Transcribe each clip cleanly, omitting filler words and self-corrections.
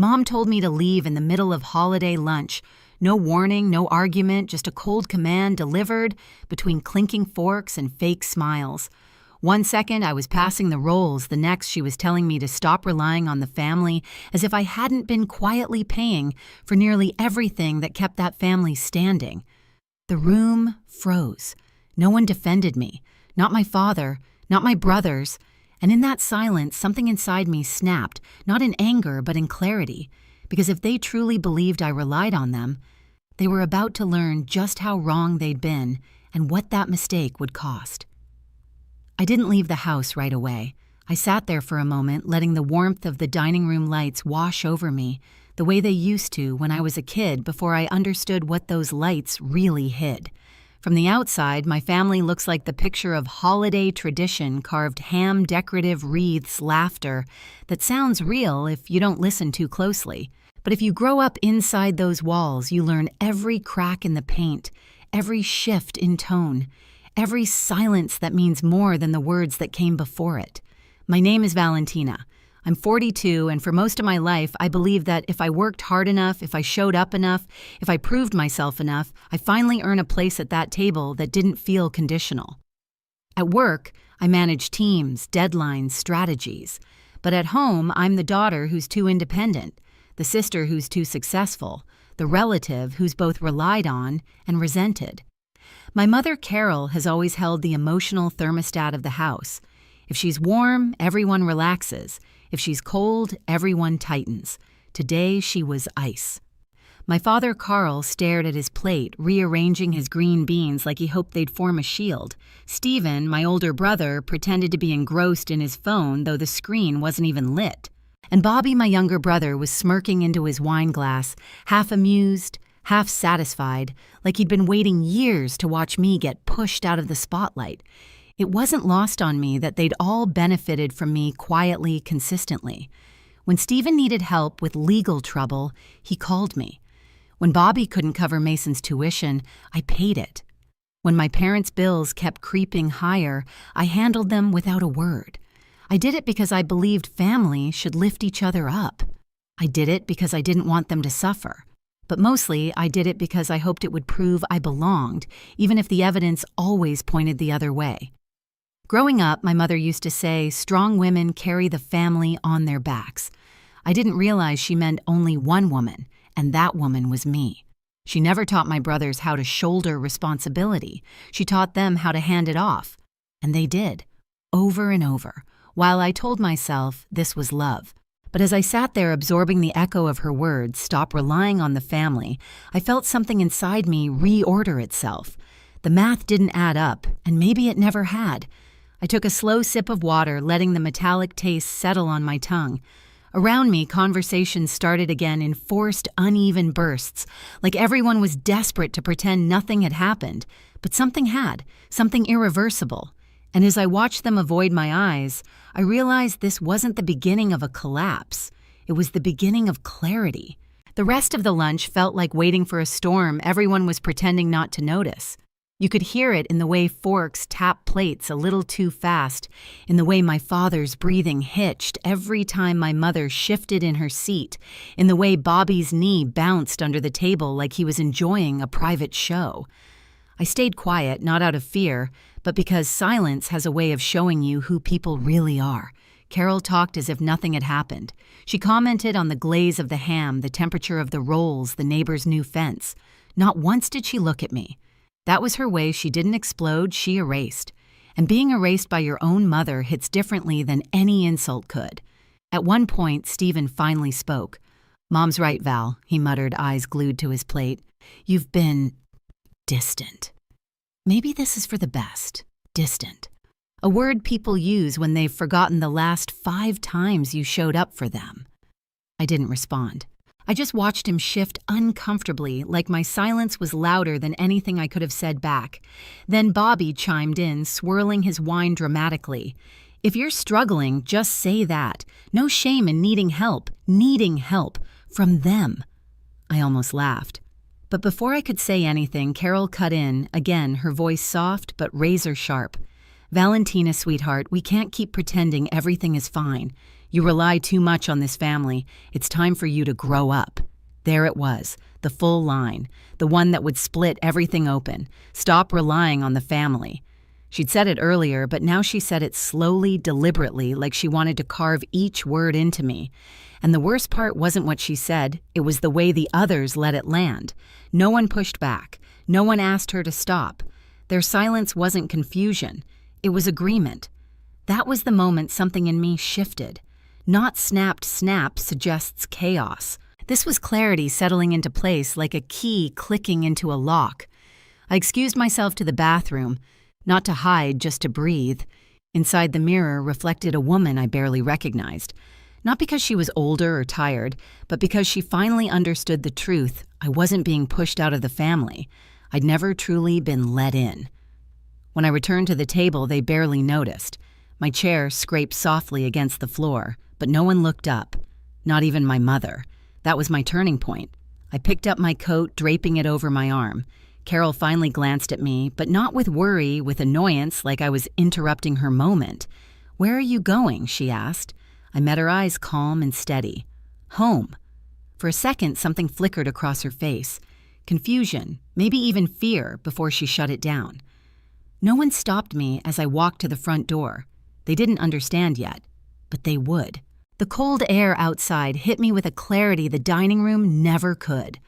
Mom told me to leave in the middle of holiday lunch. No warning, no argument, just a cold command delivered between clinking forks and fake smiles. One second I was passing the rolls, the next she was telling me to stop relying on the family as if I hadn't been quietly paying for nearly everything that kept that family standing. The room froze. No one defended me, not my father, not my brothers, and in that silence something inside me snapped, not in anger but in clarity, because if they truly believed I relied on them, they were about to learn just how wrong they'd been and what that mistake would cost. I didn't leave the house right away. I sat there for a moment, letting the warmth of the dining room lights wash over me, the way they used to when I was a kid before I understood what those lights really hid. From the outside, my family looks like the picture of holiday tradition, carved ham decorative wreaths, laughter that sounds real if you don't listen too closely. But if you grow up inside those walls, you learn every crack in the paint, every shift in tone, every silence that means more than the words that came before it. My name is Valentina. I'm 42, and for most of my life, I believed that if I worked hard enough, if I showed up enough, if I proved myself enough, I'd finally earn a place at that table that didn't feel conditional. At work, I manage teams, deadlines, strategies. But at home, I'm the daughter who's too independent, the sister who's too successful, the relative who's both relied on and resented. My mother, Carol, has always held the emotional thermostat of the house. If she's warm, everyone relaxes. If she's cold, everyone tightens. Today, she was ice. My father, Carl, stared at his plate, rearranging his green beans like he hoped they'd form a shield. Stephen, my older brother, pretended to be engrossed in his phone, though the screen wasn't even lit. And Bobby, my younger brother, was smirking into his wine glass, half amused, half satisfied, like he'd been waiting years to watch me get pushed out of the spotlight. It wasn't lost on me that they'd all benefited from me quietly, consistently. When Stephen needed help with legal trouble, he called me. When Bobby couldn't cover Mason's tuition, I paid it. When my parents' bills kept creeping higher, I handled them without a word. I did it because I believed family should lift each other up. I did it because I didn't want them to suffer. But mostly, I did it because I hoped it would prove I belonged, even if the evidence always pointed the other way. Growing up, my mother used to say, strong women carry the family on their backs. I didn't realize she meant only one woman, and that woman was me. She never taught my brothers how to shoulder responsibility. She taught them how to hand it off. And they did, over and over, while I told myself this was love. But as I sat there absorbing the echo of her words, stop relying on the family, I felt something inside me reorder itself. The math didn't add up, and maybe it never had. I took a slow sip of water, letting the metallic taste settle on my tongue. Around me, conversations started again in forced, uneven bursts, like everyone was desperate to pretend nothing had happened. But something had, something irreversible. And as I watched them avoid my eyes, I realized this wasn't the beginning of a collapse. It was the beginning of clarity. The rest of the lunch felt like waiting for a storm everyone was pretending not to notice. You could hear it in the way forks tapped plates a little too fast, in the way my father's breathing hitched every time my mother shifted in her seat, in the way Bobby's knee bounced under the table like he was enjoying a private show. I stayed quiet, not out of fear, but because silence has a way of showing you who people really are. Carol talked as if nothing had happened. She commented on the glaze of the ham, the temperature of the rolls, the neighbor's new fence. Not once did she look at me. That was her way. She didn't explode, she erased. And being erased by your own mother hits differently than any insult could. At one point, Stephen finally spoke. "Mom's right, Val," he muttered, eyes glued to his plate. "You've been distant. Maybe this is for the best. Distant. A word people use when they've forgotten the last 5 times you showed up for them." I didn't respond. I just watched him shift uncomfortably, like my silence was louder than anything I could have said back. Then Bobby chimed in, swirling his wine dramatically. "If you're struggling, just say that. No shame in needing help from them." I almost laughed. But before I could say anything, Carol cut in, again, her voice soft but razor sharp. "Valentina, sweetheart, we can't keep pretending everything is fine. You rely too much on this family. It's time for you to grow up." There it was, the full line, the one that would split everything open. Stop relying on the family. She'd said it earlier, but now she said it slowly, deliberately, like she wanted to carve each word into me. And the worst part wasn't what she said, it was the way the others let it land. No one pushed back. No one asked her to stop. Their silence wasn't confusion. It was agreement. That was the moment something in me shifted. Not snapped snap suggests chaos. This was clarity settling into place like a key clicking into a lock. I excused myself to the bathroom, not to hide, just to breathe. Inside the mirror reflected a woman I barely recognized. Not because she was older or tired, but because she finally understood the truth. I wasn't being pushed out of the family. I'd never truly been let in. When I returned to the table, they barely noticed. My chair scraped softly against the floor, but no one looked up. Not even my mother. That was my turning point. I picked up my coat, draping it over my arm. Carol finally glanced at me, but not with worry, with annoyance, like I was interrupting her moment. "Where are you going?" she asked. I met her eyes calm and steady. "Home." For a second, something flickered across her face. Confusion, maybe even fear, before she shut it down. No one stopped me as I walked to the front door. They didn't understand yet, but they would. The cold air outside hit me with a clarity the dining room never could.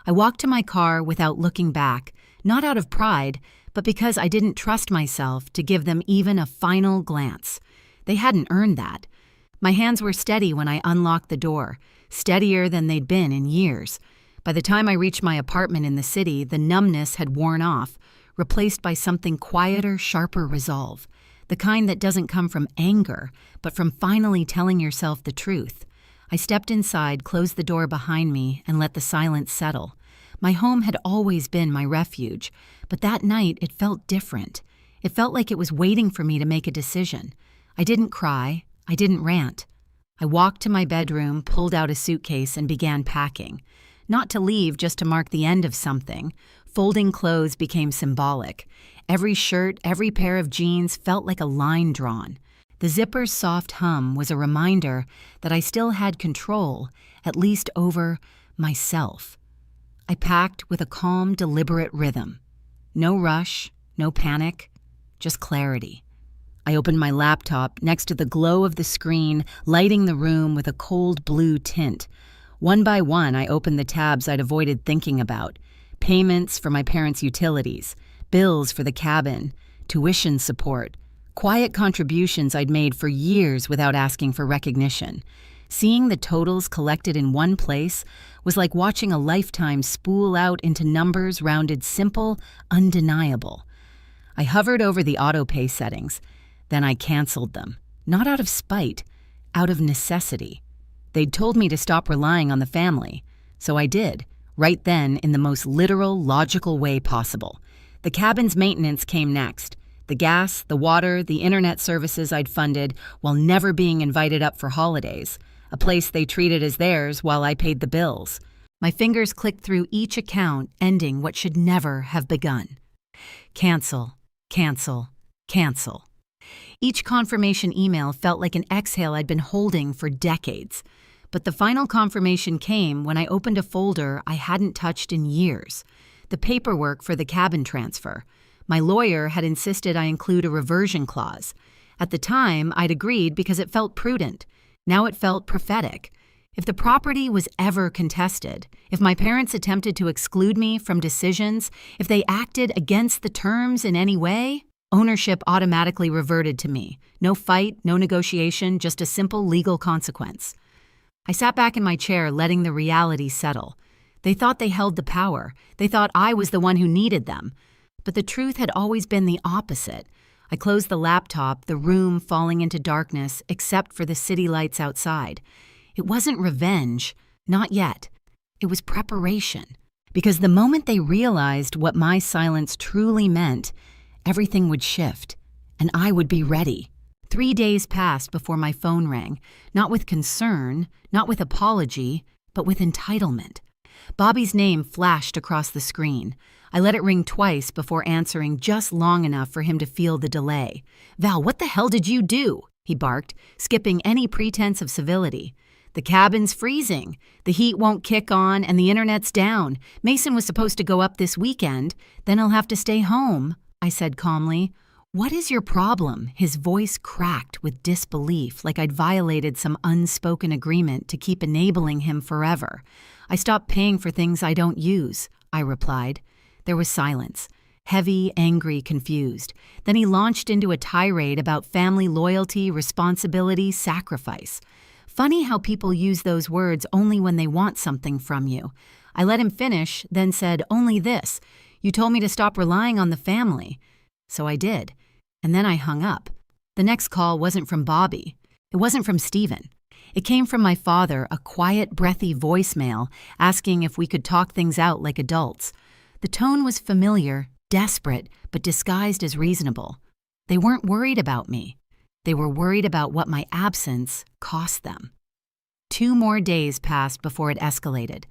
I walked to my car without looking back, not out of pride, but because I didn't trust myself to give them even a final glance. They hadn't earned that. My hands were steady when I unlocked the door, steadier than they'd been in years. By the time I reached my apartment in the city, the numbness had worn off, replaced by something quieter, sharper resolve. The kind that doesn't come from anger, but from finally telling yourself the truth. I stepped inside, closed the door behind me, and let the silence settle. My home had always been my refuge, but that night it felt different. It felt like it was waiting for me to make a decision. I didn't cry. I didn't rant. I walked to my bedroom, pulled out a suitcase, and began packing. Not to leave, just to mark the end of something. Folding clothes became symbolic. Every shirt, every pair of jeans felt like a line drawn. The zipper's soft hum was a reminder that I still had control, at least over myself. I packed with a calm, deliberate rhythm. No rush, no panic, just clarity. I opened my laptop next to the glow of the screen, lighting the room with a cold blue tint. One by one, I opened the tabs I'd avoided thinking about. Payments for my parents' utilities, bills for the cabin, tuition support, quiet contributions I'd made for years without asking for recognition. Seeing the totals collected in one place was like watching a lifetime spool out into numbers rounded simple, undeniable. I hovered over the auto-pay settings. Then I canceled them, not out of spite, out of necessity. They'd told me to stop relying on the family, so I did, right then in the most literal, logical way possible. The cabin's maintenance came next. The gas, the water, the internet services I'd funded while never being invited up for holidays, a place they treated as theirs while I paid the bills. My fingers clicked through each account, ending what should never have begun. Cancel, cancel, cancel. Each confirmation email felt like an exhale I'd been holding for decades. But the final confirmation came when I opened a folder I hadn't touched in years. The paperwork for the cabin transfer. My lawyer had insisted I include a reversion clause. At the time, I'd agreed because it felt prudent. Now it felt prophetic. If the property was ever contested, if my parents attempted to exclude me from decisions, if they acted against the terms in any way, ownership automatically reverted to me. No fight, no negotiation, just a simple legal consequence. I sat back in my chair, letting the reality settle. They thought they held the power. They thought I was the one who needed them. But the truth had always been the opposite. I closed the laptop, the room falling into darkness, except for the city lights outside. It wasn't revenge, not yet. It was preparation. Because the moment they realized what my silence truly meant, everything would shift, and I would be ready. 3 days passed before my phone rang, not with concern, not with apology, but with entitlement. Bobby's name flashed across the screen. I let it ring twice before answering, just long enough for him to feel the delay. "Val, what the hell did you do?" he barked, skipping any pretense of civility. "The cabin's freezing. The heat won't kick on and the internet's down. Mason was supposed to go up this weekend. Then he'll have to stay home," I said calmly. "What is your problem?" His voice cracked with disbelief, like I'd violated some unspoken agreement to keep enabling him forever. "I stopped paying for things I don't use," I replied. There was silence. Heavy, angry, confused. Then he launched into a tirade about family loyalty, responsibility, sacrifice. Funny how people use those words only when they want something from you. I let him finish, then said, "Only this. You told me to stop relying on the family." So I did. And then I hung up. The next call wasn't from Bobby. It wasn't from Stephen. It came from my father, a quiet, breathy voicemail asking if we could talk things out like adults. The tone was familiar, desperate, but disguised as reasonable. They weren't worried about me. They were worried about what my absence cost them. 2 more days passed before it escalated.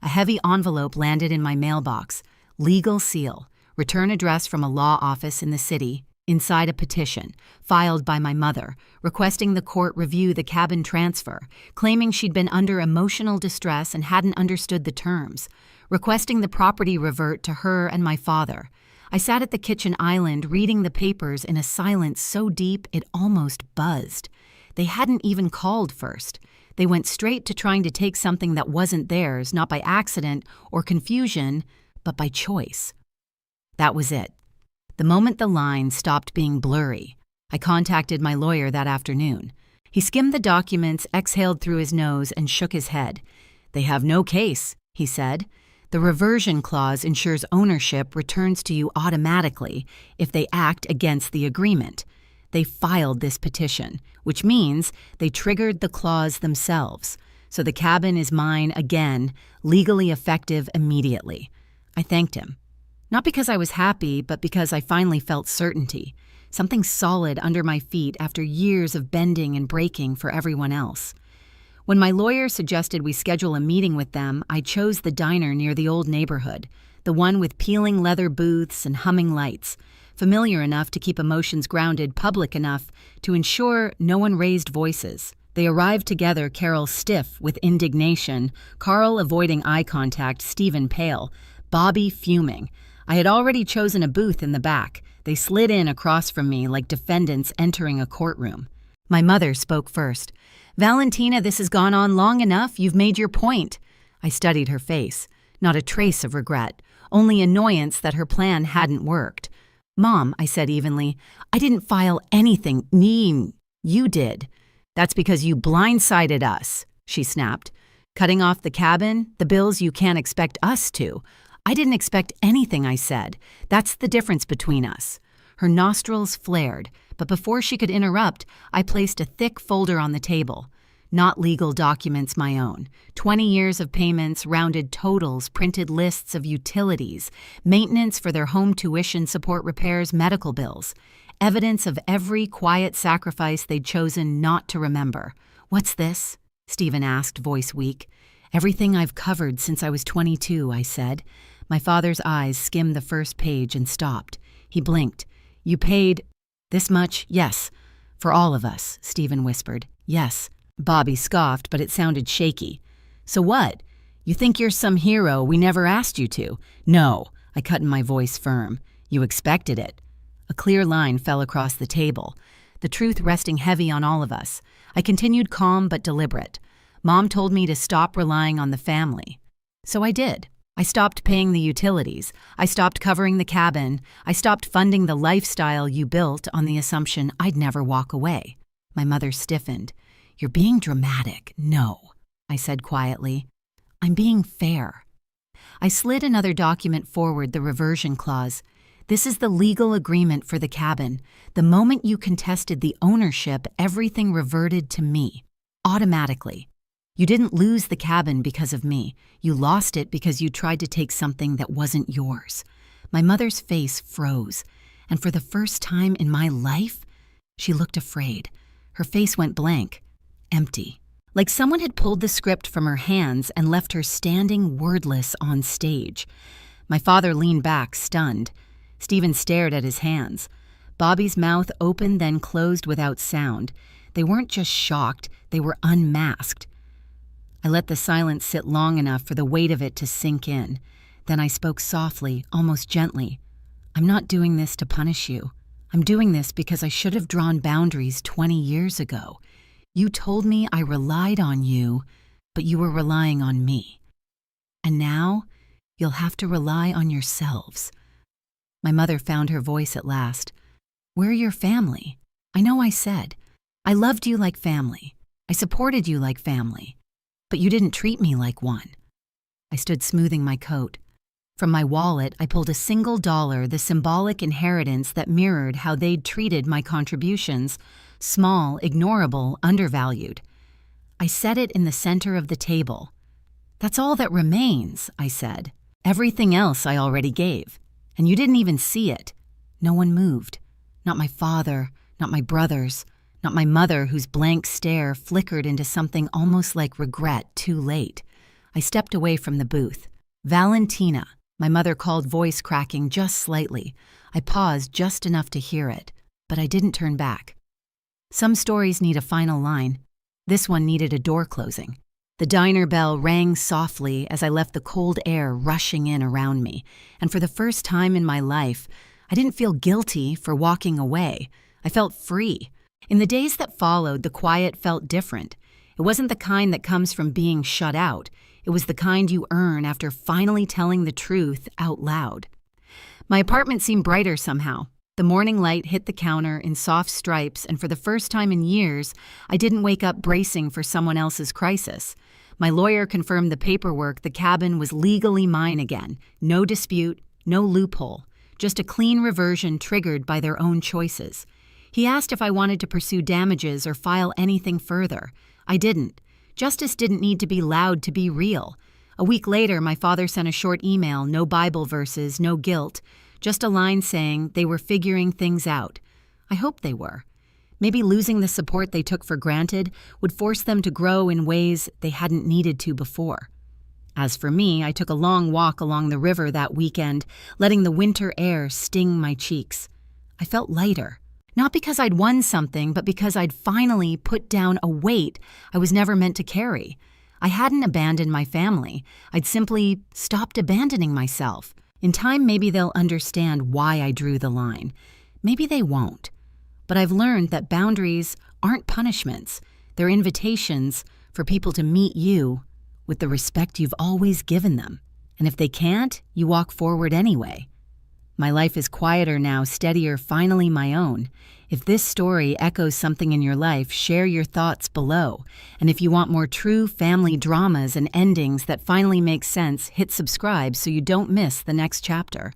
A heavy envelope landed in my mailbox. Legal seal. Return address from a law office in the city. Inside a petition, filed by my mother, requesting the court review the cabin transfer, claiming she'd been under emotional distress and hadn't understood the terms, requesting the property revert to her and my father. I sat at the kitchen island reading the papers in a silence so deep it almost buzzed. They hadn't even called first. They went straight to trying to take something that wasn't theirs, not by accident or confusion, but by choice. That was it. The moment the lines stopped being blurry, I contacted my lawyer that afternoon. He skimmed the documents, exhaled through his nose, and shook his head. "They have no case," he said. "The reversion clause ensures ownership returns to you automatically if they act against the agreement. They filed this petition, which means they triggered the clause themselves. So the cabin is mine again, legally effective immediately." I thanked him. Not because I was happy, but because I finally felt certainty, something solid under my feet after years of bending and breaking for everyone else. When my lawyer suggested we schedule a meeting with them, I chose the diner near the old neighborhood, the one with peeling leather booths and humming lights, familiar enough to keep emotions grounded, public enough to ensure no one raised voices. They arrived together, Carol stiff with indignation, Carl avoiding eye contact, Stephen pale, Bobby fuming. I had already chosen a booth in the back. They slid in across from me like defendants entering a courtroom. My mother spoke first. "Valentina, this has gone on long enough. You've made your point." I studied her face. Not a trace of regret, only annoyance that her plan hadn't worked. "Mom," I said evenly, "I didn't file anything. You did." "That's because you blindsided us," she snapped. "Cutting off the cabin, the bills you can't expect us to. I didn't expect anything I said. That's the difference between us." Her nostrils flared, but before she could interrupt, I placed a thick folder on the table. Not legal documents my own. 20 years of payments, rounded totals, printed lists of utilities, maintenance for their home tuition support repairs, medical bills. Evidence of every quiet sacrifice they'd chosen not to remember. "What's this?" Stephen asked, voice weak. "Everything I've covered since I was 22, I said. My father's eyes skimmed the first page and stopped. He blinked. "You paid this much?" "Yes." "For all of us," Stephen whispered. "Yes." Bobby scoffed, but it sounded shaky. "So what? You think you're some hero we never asked you to?" "No," I cut in my voice firm. "You expected it." A clear line fell across the table, the truth resting heavy on all of us. I continued calm but deliberate. Mom told me to stop relying on the family. So I did. I stopped paying the utilities. I stopped covering the cabin. I stopped funding the lifestyle you built on the assumption I'd never walk away. My mother stiffened. "You're being dramatic." "No," I said quietly. "I'm being fair." I slid another document forward, the reversion clause. "This is the legal agreement for the cabin. The moment you contested the ownership, everything reverted to me. Automatically. You didn't lose the cabin because of me. You lost it because you tried to take something that wasn't yours." My mother's face froze, and for the first time in my life, she looked afraid. Her face went blank, empty, like someone had pulled the script from her hands and left her standing wordless on stage. My father leaned back, stunned. Stephen stared at his hands. Bobby's mouth opened, then closed without sound. They weren't just shocked, they were unmasked. I let the silence sit long enough for the weight of it to sink in. Then I spoke softly, almost gently. I'm not doing this to punish you. I'm doing this because I should have drawn boundaries 20 years ago. You told me I relied on you, but you were relying on me. And now, you'll have to rely on yourselves. My mother found her voice at last. We're your family. I know I said. I loved you like family. I supported you like family. But you didn't treat me like one. I stood smoothing my coat. From my wallet, I pulled a single dollar, the symbolic inheritance that mirrored how they'd treated my contributions, small, ignorable, undervalued. I set it in the center of the table. That's all that remains, I said. Everything else I already gave. And you didn't even see it. No one moved. Not my father, not my brothers, not my mother whose blank stare flickered into something almost like regret too late. I stepped away from the booth. Valentina, my mother called, voice cracking just slightly. I paused just enough to hear it, but I didn't turn back. Some stories need a final line. This one needed a door closing. The diner bell rang softly as I left the cold air rushing in around me, and for the first time in my life, I didn't feel guilty for walking away. I felt free. In the days that followed, the quiet felt different. It wasn't the kind that comes from being shut out. It was the kind you earn after finally telling the truth out loud. My apartment seemed brighter somehow. The morning light hit the counter in soft stripes, and for the first time in years, I didn't wake up bracing for someone else's crisis. My lawyer confirmed the paperwork. The cabin was legally mine again. No dispute, no loophole, just a clean reversion triggered by their own choices. He asked if I wanted to pursue damages or file anything further. I didn't. Justice didn't need to be loud to be real. A week later, my father sent a short email, no Bible verses, no guilt, just a line saying they were figuring things out. I hoped they were. Maybe losing the support they took for granted would force them to grow in ways they hadn't needed to before. As for me, I took a long walk along the river that weekend, letting the winter air sting my cheeks. I felt lighter. Not because I'd won something, but because I'd finally put down a weight I was never meant to carry. I hadn't abandoned my family. I'd simply stopped abandoning myself. In time, maybe they'll understand why I drew the line. Maybe they won't. But I've learned that boundaries aren't punishments. They're invitations for people to meet you with the respect you've always given them. And if they can't, you walk forward anyway. My life is quieter now, steadier, finally my own. If this story echoes something in your life, share your thoughts below. And if you want more true family dramas and endings that finally make sense, hit subscribe so you don't miss the next chapter.